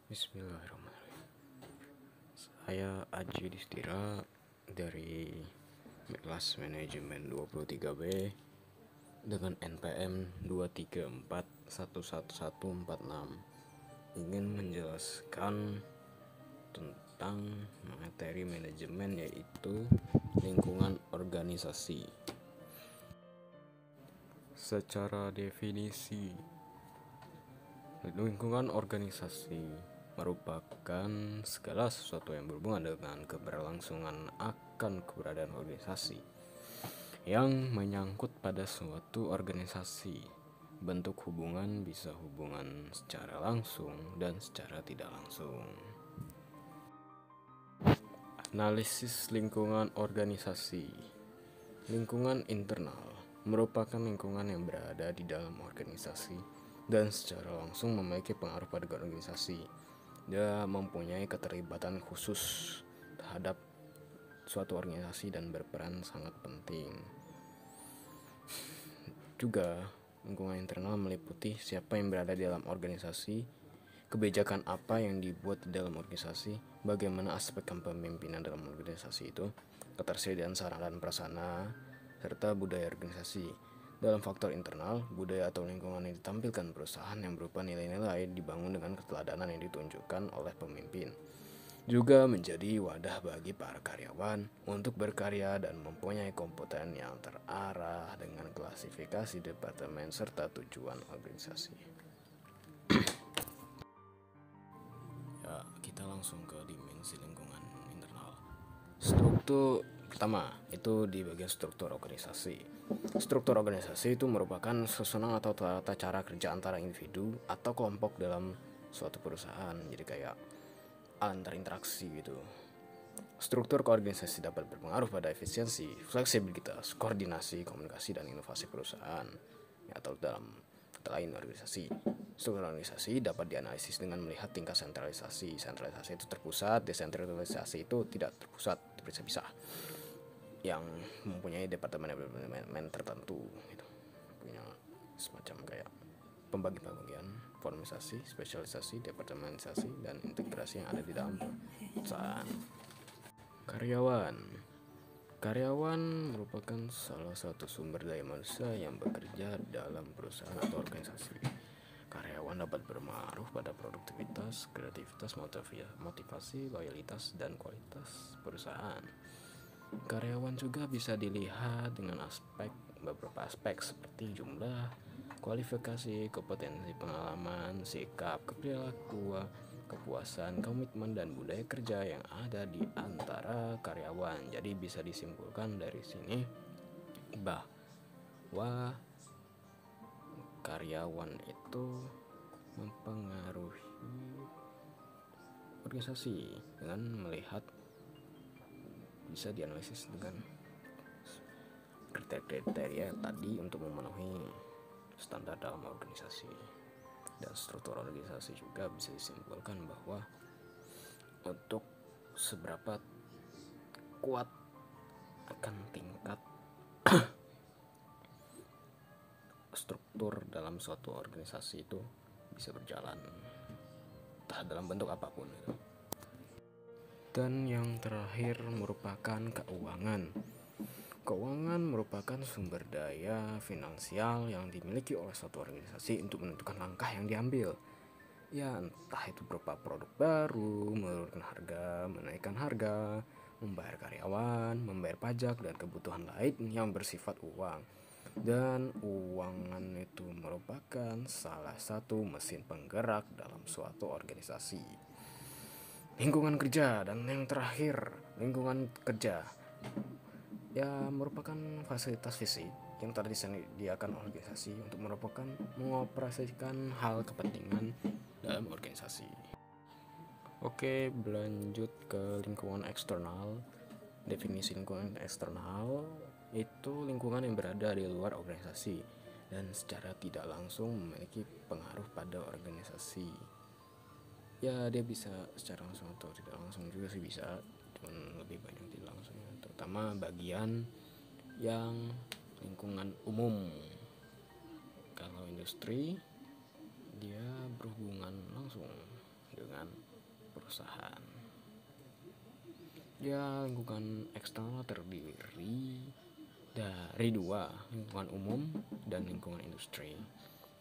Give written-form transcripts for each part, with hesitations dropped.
Bismillahirrahmanirrahim. Saya Aji Distira dari kelas manajemen 23B dengan NPM 234111146 ingin menjelaskan tentang materi manajemen, yaitu lingkungan organisasi. Secara definisi, lingkungan organisasi merupakan segala sesuatu yang berhubungan dengan keberlangsungan akan keberadaan organisasi yang menyangkut pada suatu organisasi. Bentuk hubungan bisa hubungan secara langsung dan secara tidak langsung. Analisis lingkungan organisasi. Lingkungan internal merupakan lingkungan yang berada di dalam organisasi dan secara langsung memiliki pengaruh pada organisasi. Dia mempunyai keterlibatan khusus terhadap suatu organisasi dan berperan sangat penting. Juga, lingkungan internal meliputi siapa yang berada di dalam organisasi, kebijakan apa yang dibuat di dalam organisasi, bagaimana aspek kepemimpinan dalam organisasi itu, ketersediaan sarana dan prasarana, serta budaya organisasi. Dalam faktor internal, budaya atau lingkungan yang ditampilkan perusahaan yang berupa nilai-nilai dibangun dengan keteladanan yang ditunjukkan oleh pemimpin. Juga menjadi wadah bagi para karyawan untuk berkarya dan mempunyai kompeten yang terarah dengan klasifikasi departemen serta tujuan organisasi. Ya, kita langsung ke dimensi lingkungan internal. Struktur pertama itu di bagian struktur organisasi. Struktur organisasi itu merupakan susunan atau tata cara kerja antara individu atau kelompok dalam suatu perusahaan. Jadi kayak antar interaksi gitu. Struktur koorganisasi dapat berpengaruh pada efisiensi, fleksibilitas, koordinasi, komunikasi, dan inovasi perusahaan, atau dalam kata lain organisasi. Struktur organisasi dapat dianalisis dengan melihat tingkat sentralisasi. Sentralisasi itu terpusat, desentralisasi itu tidak terpusat, terpisah-pisah, yang mempunyai departemen tertentu gitu. Punya semacam kayak pembagian, formalisasi, spesialisasi, departementalisasi, dan integrasi yang ada di dalam perusahaan. Karyawan merupakan salah satu sumber daya manusia yang bekerja dalam perusahaan atau organisasi. Karyawan dapat berpengaruh pada produktivitas, kreativitas, motivasi, loyalitas, dan kualitas perusahaan. Karyawan juga bisa dilihat dengan beberapa aspek seperti jumlah, kualifikasi, kompetensi, pengalaman, sikap, perilaku, kepuasan, komitmen, dan budaya kerja yang ada di antara karyawan. Jadi bisa disimpulkan dari sini bahwa karyawan itu mempengaruhi organisasi dengan melihat, bisa dianalisis dengan kriteria tadi untuk memenuhi standar dalam organisasi. Dan struktur organisasi juga bisa disimpulkan bahwa untuk seberapa kuat akan tingkat struktur dalam suatu organisasi itu bisa berjalan entah dalam bentuk apapun gitu. Dan yang terakhir merupakan keuangan. Keuangan merupakan sumber daya finansial yang dimiliki oleh suatu organisasi untuk menentukan langkah yang diambil. Ya, entah itu berupa produk baru, menurunkan harga, menaikkan harga, membayar karyawan, membayar pajak, dan kebutuhan lain yang bersifat uang. Dan uangan itu merupakan salah satu mesin penggerak dalam suatu organisasi. Lingkungan kerja, dan yang terakhir lingkungan kerja ya merupakan fasilitas fisik yang telah disediakan organisasi untuk mengoperasikan hal kepentingan dalam organisasi. Oke, berlanjut ke lingkungan eksternal. Definisi lingkungan eksternal itu lingkungan yang berada di luar organisasi dan secara tidak langsung memiliki pengaruh pada organisasi. Ya, dia bisa secara langsung atau tidak langsung juga sih bisa, cuman lebih banyak tidak langsungnya, terutama bagian yang lingkungan umum. Kalau industri dia berhubungan langsung dengan perusahaan. Ya, lingkungan eksternal terdiri dari dua, lingkungan umum dan lingkungan industri,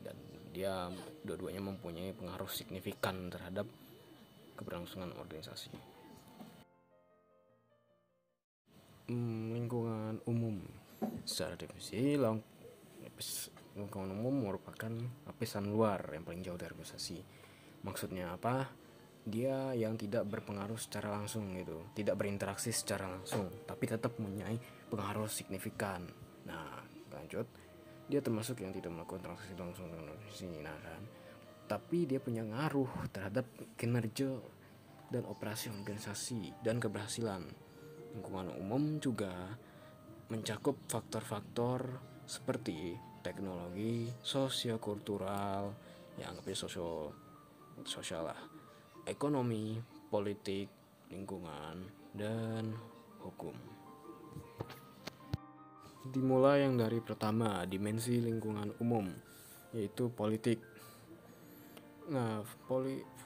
dan dia dua-duanya mempunyai pengaruh signifikan terhadap keberlangsungan organisasi. Lingkungan umum secara definisi, lingkungan umum merupakan lapisan luar yang paling jauh dari organisasi. Maksudnya apa? Dia yang tidak berpengaruh secara langsung gitu, tidak berinteraksi secara langsung, tapi tetap mempunyai pengaruh signifikan. Nah, lanjut, dia termasuk yang tidak melakukan transaksi langsung dengan organisasi, nah kan, tapi dia punya ngaruh terhadap kinerja dan operasi organisasi dan keberhasilan. Lingkungan umum juga mencakup faktor-faktor seperti teknologi, sosiokultural, yang anggapnya sosial lah, ekonomi, politik, lingkungan, dan hukum. Dimulai yang dari pertama, dimensi lingkungan umum, yaitu politik. Nah,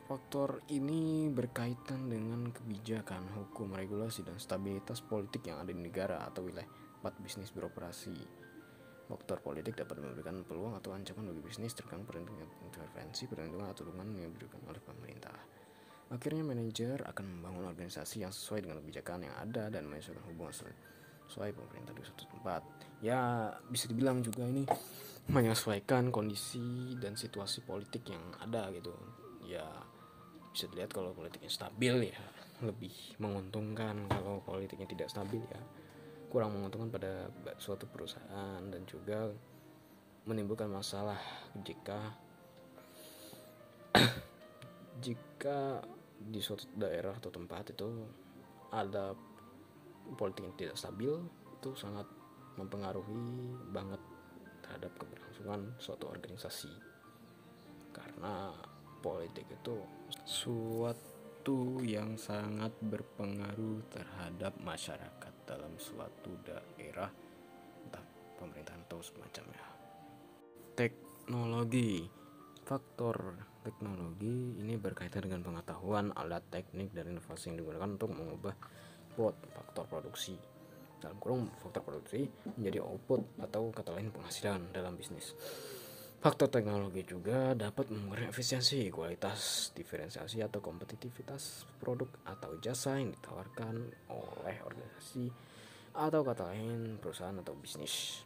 faktor ini berkaitan dengan kebijakan, hukum, regulasi, dan stabilitas politik yang ada di negara atau wilayah tempat bisnis beroperasi. Faktor politik dapat memberikan peluang atau ancaman bagi bisnis tergantung intervensi, perlindungan, atau dukungan yang diberikan oleh pemerintah. Akhirnya manajer akan membangun organisasi yang sesuai dengan kebijakan yang ada dan menyesuaikan hubungan sesuai pemerintah di suatu tempat. Ya, bisa dibilang juga ini menyesuaikan kondisi dan situasi politik yang ada gitu. Ya, bisa dilihat kalau politiknya stabil ya lebih menguntungkan, kalau politiknya tidak stabil ya kurang menguntungkan pada suatu perusahaan, dan juga menimbulkan masalah jika di suatu daerah atau tempat itu ada politik yang tidak stabil. Itu sangat mempengaruhi banget terhadap keberlangsungan suatu organisasi, karena politik itu suatu yang sangat berpengaruh terhadap masyarakat dalam suatu daerah, entah pemerintahan atau semacamnya. Teknologi. Faktor teknologi ini berkaitan dengan pengetahuan, alat teknik, dan inovasi yang digunakan untuk mengubah faktor produksi, dalam kurung faktor produksi, menjadi output atau kata lain penghasilan dalam bisnis. Faktor teknologi juga dapat mengurangi efisiensi, kualitas, diferensiasi, atau kompetitivitas produk atau jasa yang ditawarkan oleh organisasi atau kata lain perusahaan atau bisnis.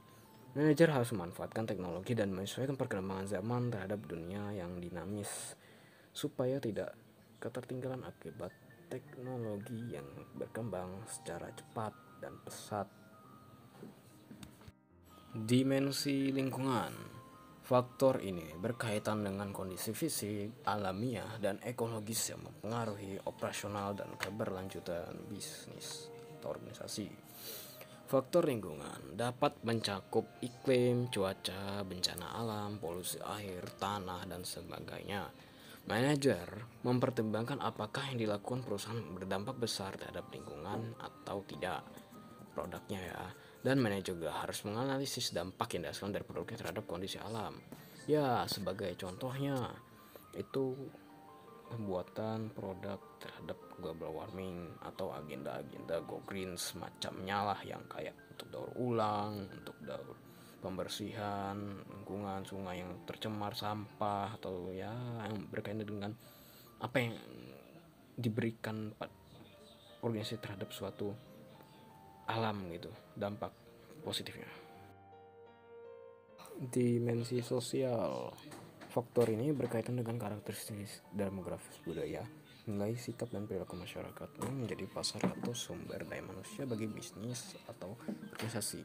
Manajer harus memanfaatkan teknologi dan menyesuaikan perkembangan zaman terhadap dunia yang dinamis supaya tidak ketertinggalan akibat teknologi yang berkembang secara cepat dan pesat. Dimensi lingkungan. Faktor ini berkaitan dengan kondisi fisik, alamiah, dan ekologis yang mempengaruhi operasional dan keberlanjutan bisnis atau organisasi. Faktor lingkungan dapat mencakup iklim, cuaca, bencana alam, polusi air, tanah, dan sebagainya. Manajer mempertimbangkan apakah yang dilakukan perusahaan berdampak besar terhadap lingkungan atau tidak, produknya ya. Dan manajer juga harus menganalisis dampak yang dirasakan dari produknya terhadap kondisi alam. Ya, sebagai contohnya itu pembuatan produk terhadap global warming atau agenda-agenda go green semacamnya lah, yang kayak untuk daur ulang, untuk daur pembersihan lingkungan, sungai yang tercemar sampah, atau ya yang berkaitan dengan apa yang diberikan organisasi terhadap suatu alam gitu, dampak positifnya. Dimensi sosial. Faktor ini berkaitan dengan karakteristik demografis budaya, nilai sikap dan perilaku masyarakat yang menjadi pasar atau sumber daya manusia bagi bisnis atau organisasi.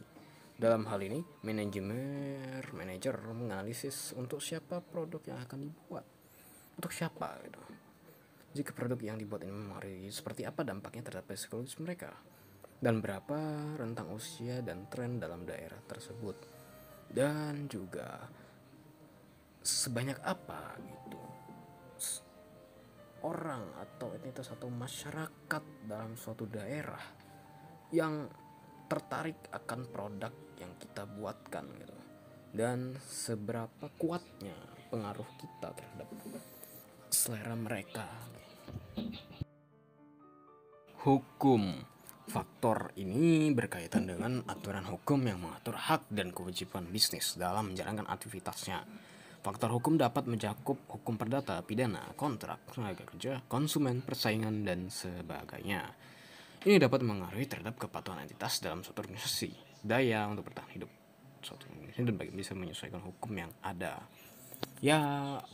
Dalam hal ini, manajer menganalisis untuk siapa produk yang akan dibuat, untuk siapa gitu. Jika produk yang dibuat ini mempengaruhi seperti apa dampaknya terhadap psikologis mereka, dan berapa rentang usia dan tren dalam daerah tersebut, dan juga sebanyak apa gitu orang atau entitas atau masyarakat dalam suatu daerah yang tertarik akan produk yang kita buatkan gitu, dan seberapa kuatnya pengaruh kita terhadap selera mereka. Hukum. Faktor ini berkaitan dengan aturan hukum yang mengatur hak dan kewajiban bisnis dalam menjalankan aktivitasnya. Faktor hukum dapat mencakup hukum perdata, pidana, kontrak, tenaga kerja, konsumen, persaingan, dan sebagainya. Ini dapat mengaruhi terhadap kepatuhan entitas dalam suatu organisasi, daya untuk bertahan hidup suatu organisasi, dan bisa menyesuaikan hukum yang ada. Ya,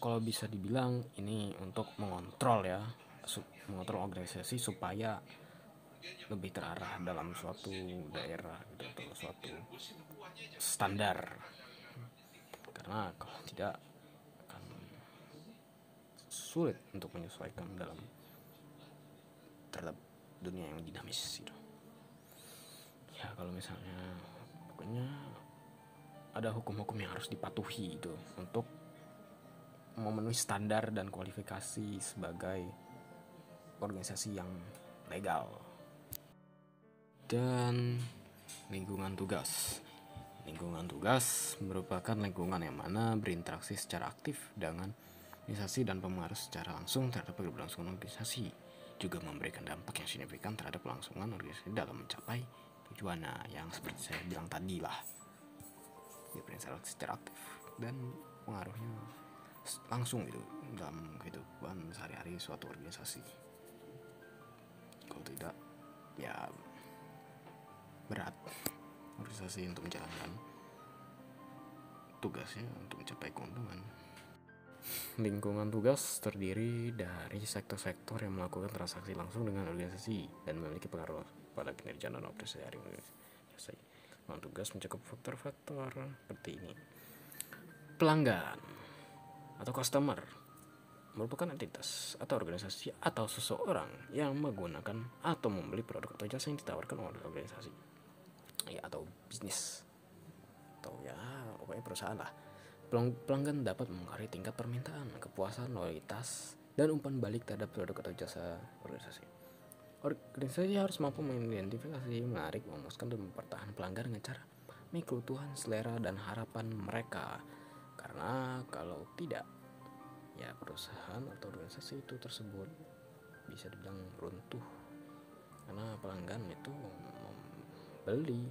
kalau bisa dibilang ini untuk mengontrol ya, mengontrol organisasi supaya lebih terarah dalam suatu daerah gitu, atau suatu standar. Karena kalau tidak akan sulit untuk menyesuaikan dalam terhadap dunia yang dinamis gitu. Ya kalau misalnya pokoknya ada hukum-hukum yang harus dipatuhi itu untuk memenuhi standar dan kualifikasi sebagai organisasi yang legal. Dan lingkungan tugas. Lingkungan tugas merupakan lingkungan yang mana berinteraksi secara aktif dengan organisasi dan pengaruh secara langsung terhadap keberlangsungan organisasi. Juga memberikan dampak yang signifikan terhadap kelangsungan organisasi dalam mencapai tujuannya, yang seperti saya bilang tadi lah. Dia berinteraksi secara aktif dan pengaruhnya langsung gitu dalam kehidupan sehari-hari suatu organisasi. Kalau tidak, ya berat organisasi untuk menjalankan tugasnya untuk mencapai keuntungan. Lingkungan tugas terdiri dari sektor-sektor yang melakukan transaksi langsung dengan organisasi dan memiliki pengaruh pada kinerja dan operasi dari organisasi. Lingkungan tugas mencakup faktor-faktor seperti ini. Pelanggan atau customer merupakan entitas atau organisasi atau seseorang yang menggunakan atau membeli produk atau jasa yang ditawarkan oleh organisasi, ya, atau bisnis, atau ya pokoknya perusahaan lah. Pelanggan dapat mengaruhi tingkat permintaan, kepuasan, loyalitas, dan umpan balik terhadap produk atau jasa organisasi. Organisasi harus mampu mengidentifikasi, menarik, memuaskan, dan mempertahankan pelanggan dengan cara memahami kebutuhan, selera, dan harapan mereka. Karena kalau tidak, ya perusahaan atau organisasi itu tersebut bisa dibilang runtuh, karena pelanggan itu membeli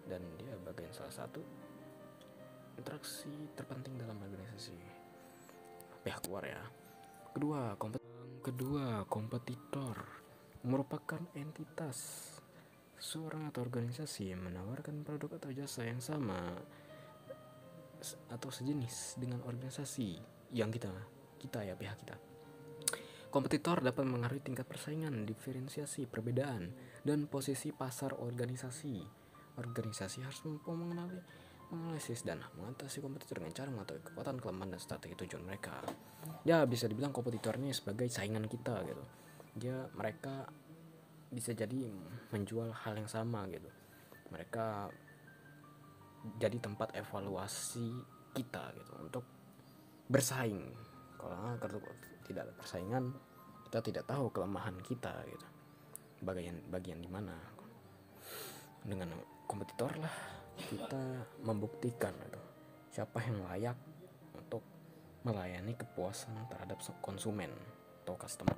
dan dia bagian salah satu interaksi terpenting dalam organisasi pihak luar ya. Kedua, kompetitor merupakan entitas seorang atau organisasi yang menawarkan produk atau jasa yang sama atau sejenis dengan organisasi yang kita ya, pihak kita. Kompetitor dapat mengaruhi tingkat persaingan, diferensiasi, perbedaan, dan posisi pasar organisasi. Organisasi harus mampu menganalisis dan mengatasi kompetitor dengan cara mengetahui kekuatan, kelemahan, dan strategi tujuan mereka. Ya bisa dibilang kompetitor ini sebagai saingan kita gitu. Mereka bisa jadi menjual hal yang sama gitu. Mereka jadi tempat evaluasi kita gitu untuk bersaing. Kalau tidak ada persaingan, kita tidak tahu kelemahan kita gitu. Bagian di mana. Dengan kompetitor lah kita membuktikan gitu, siapa yang layak untuk melayani kepuasan terhadap konsumen atau customer,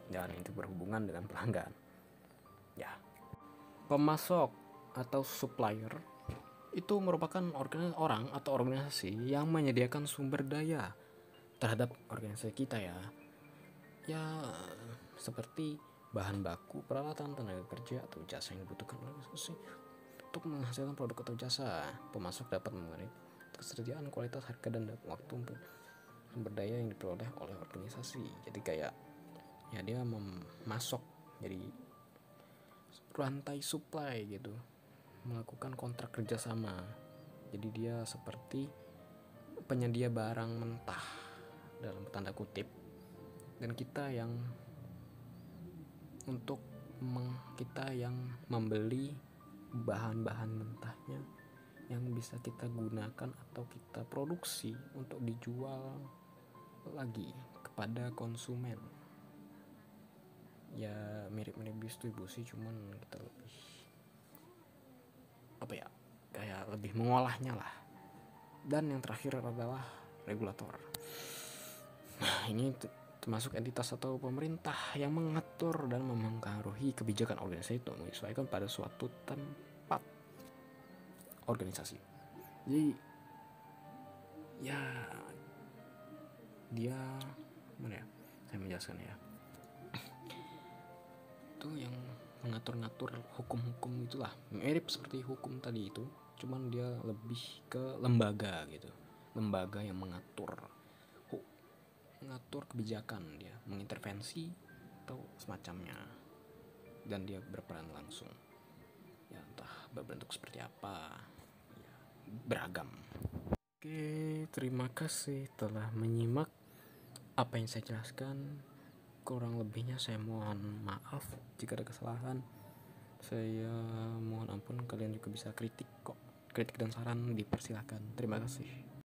dan itu berhubungan dengan pelanggan. Ya, pemasok atau supplier itu merupakan orang atau organisasi yang menyediakan sumber daya terhadap organisasi kita ya. Ya seperti bahan baku, peralatan, tenaga kerja, atau jasa yang dibutuhkan organisasi untuk menghasilkan produk atau jasa. Pemasok dapat mengenai ketersediaan, kualitas, harga, dan waktu untuk sumber daya yang diperoleh oleh organisasi. Jadi kayak ya dia memasok, jadi rantai supply gitu, melakukan kontrak kerjasama. Jadi dia seperti penyedia barang mentah dalam tanda kutip, dan kita yang membeli bahan-bahan mentahnya yang bisa kita gunakan atau kita produksi untuk dijual lagi kepada konsumen. Ya mirip-mirip distribusi, cuman kita lebih kayak lebih mengolahnya lah. Dan yang terakhir adalah regulator. Nah, ini termasuk entitas atau pemerintah yang mengatur dan mempengaruhi kebijakan organisasi itu menyesuaikan pada suatu tempat organisasi. Jadi ya dia mana ya? Saya menjelaskan ya. Itu yang mengatur-ngatur hukum-hukum itulah, mirip seperti hukum tadi itu, cuman dia lebih ke lembaga gitu, lembaga yang mengatur kebijakan, dia mengintervensi atau semacamnya, dan dia berperan langsung ya, entah berbentuk seperti apa ya, beragam. Oke, terima kasih telah menyimak apa yang saya jelaskan. Kurang lebihnya saya mohon maaf jika ada kesalahan. Saya mohon ampun, kalian juga bisa kritik kok. Kritik dan saran dipersilahkan. Terima kasih.